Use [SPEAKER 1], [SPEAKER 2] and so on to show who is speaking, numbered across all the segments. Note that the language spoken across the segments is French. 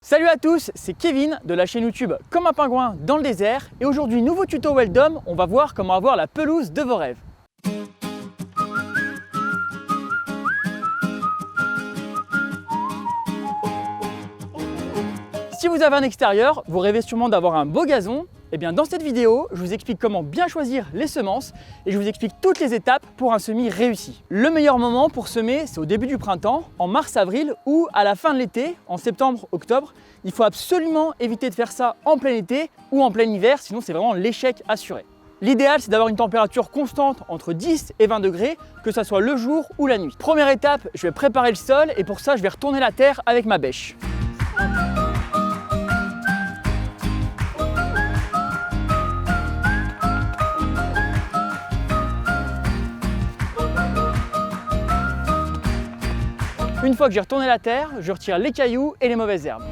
[SPEAKER 1] Salut à tous, c'est Kevin de la chaîne YouTube Comme un pingouin dans le désert et aujourd'hui nouveau tuto Weldom, on va voir comment avoir la pelouse de vos rêves. Si vous avez un extérieur, vous rêvez sûrement d'avoir un beau gazon. Et bien dans cette vidéo, je vous explique comment bien choisir les semences et je vous explique toutes les étapes pour un semis réussi. Le meilleur moment pour semer, c'est au début du printemps, en mars-avril ou à la fin de l'été, en septembre-octobre. Il faut absolument éviter de faire ça en plein été ou en plein hiver, sinon c'est vraiment l'échec assuré. L'idéal, c'est d'avoir une température constante entre 10 et 20 degrés, que ce soit le jour ou la nuit. Première étape, je vais préparer le sol et pour ça, je vais retourner la terre avec ma bêche. Une fois que j'ai retourné la terre, je retire les cailloux et les mauvaises herbes.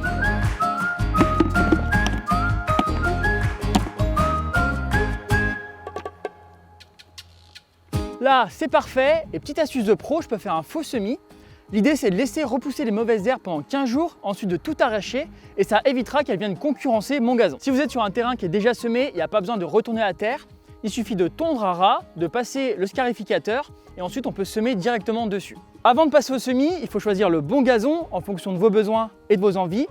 [SPEAKER 1] Là, c'est parfait. Et petite astuce de pro, je peux faire un faux semis. L'idée, c'est de laisser repousser les mauvaises herbes pendant 15 jours, ensuite de tout arracher et ça évitera qu'elles viennent concurrencer mon gazon. Si vous êtes sur un terrain qui est déjà semé, il n'y a pas besoin de retourner la terre. Il suffit de tondre à ras, de passer le scarificateur et ensuite on peut semer directement dessus. Avant de passer au semis, il faut choisir le bon gazon en fonction de vos besoins et de vos envies.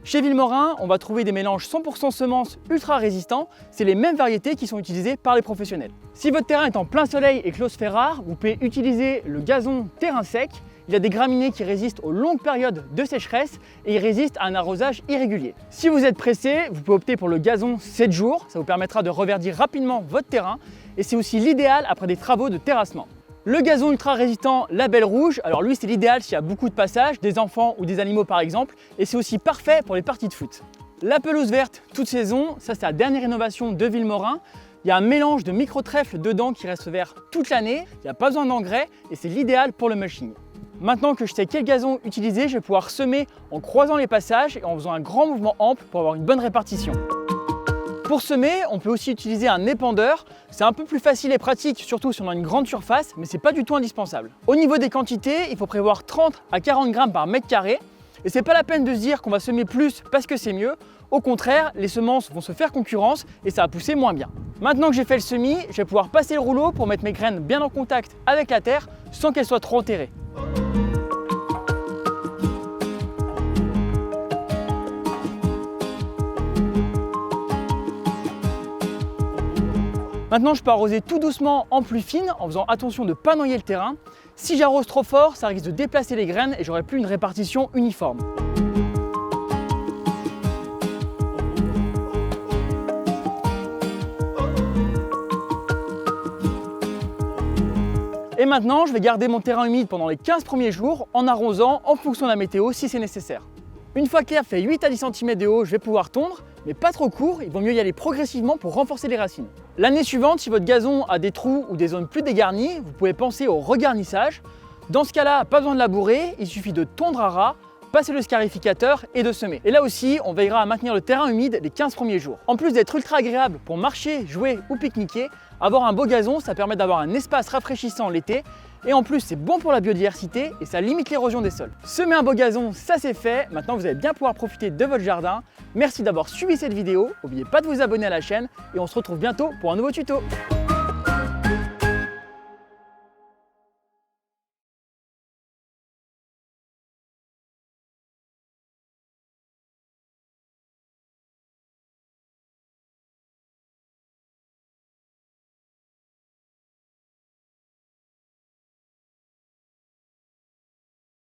[SPEAKER 1] Chez Villemorin, on va trouver des mélanges 100% semences ultra résistants. C'est les mêmes variétés qui sont utilisées par les professionnels. Si votre terrain est en plein soleil et que l'eau se fait rare, vous pouvez utiliser le gazon terrain sec. Il y a des graminées qui résistent aux longues périodes de sécheresse et ils résistent à un arrosage irrégulier. Si vous êtes pressé, vous pouvez opter pour le gazon 7 jours. Ça vous permettra de reverdir rapidement votre terrain et c'est aussi l'idéal après des travaux de terrassement. Le gazon ultra résistant Label Rouge, alors lui c'est l'idéal s'il y a beaucoup de passages, des enfants ou des animaux par exemple, et c'est aussi parfait pour les parties de foot. La pelouse verte toute saison, ça c'est la dernière innovation de Villemorin. Il y a un mélange de micro-trèfle dedans qui reste vert toute l'année, il n'y a pas besoin d'engrais et c'est l'idéal pour le mulching. Maintenant que je sais quel gazon utiliser, je vais pouvoir semer en croisant les passages et en faisant un grand mouvement ample pour avoir une bonne répartition. Pour semer, on peut aussi utiliser un épandeur. C'est un peu plus facile et pratique, surtout si on a une grande surface, mais c'est pas du tout indispensable. Au niveau des quantités, il faut prévoir 30 à 40 grammes par mètre carré. Et c'est pas la peine de se dire qu'on va semer plus parce que c'est mieux. Au contraire, les semences vont se faire concurrence et ça va pousser moins bien. Maintenant que j'ai fait le semis, je vais pouvoir passer le rouleau pour mettre mes graines bien en contact avec la terre sans qu'elles soient trop enterrées. Maintenant, je peux arroser tout doucement en pluie fine en faisant attention de ne pas noyer le terrain. Si j'arrose trop fort, ça risque de déplacer les graines et j'aurai plus une répartition uniforme. Et maintenant, je vais garder mon terrain humide pendant les 15 premiers jours en arrosant en fonction de la météo si c'est nécessaire. Une fois que l'herbe fait 8 à 10 cm de haut, je vais pouvoir tondre, mais pas trop court, il vaut mieux y aller progressivement pour renforcer les racines. L'année suivante, si votre gazon a des trous ou des zones plus dégarnies, vous pouvez penser au regarnissage. Dans ce cas-là, pas besoin de labourer, il suffit de tondre à ras, passer le scarificateur et de semer. Et là aussi, on veillera à maintenir le terrain humide les 15 premiers jours. En plus d'être ultra agréable pour marcher, jouer ou pique-niquer, avoir un beau gazon, ça permet d'avoir un espace rafraîchissant l'été. Et en plus, c'est bon pour la biodiversité et ça limite l'érosion des sols. Semer un beau gazon, ça c'est fait. Maintenant, vous allez bien pouvoir profiter de votre jardin. Merci d'avoir suivi cette vidéo. N'oubliez pas de vous abonner à la chaîne et on se retrouve bientôt pour un nouveau tuto.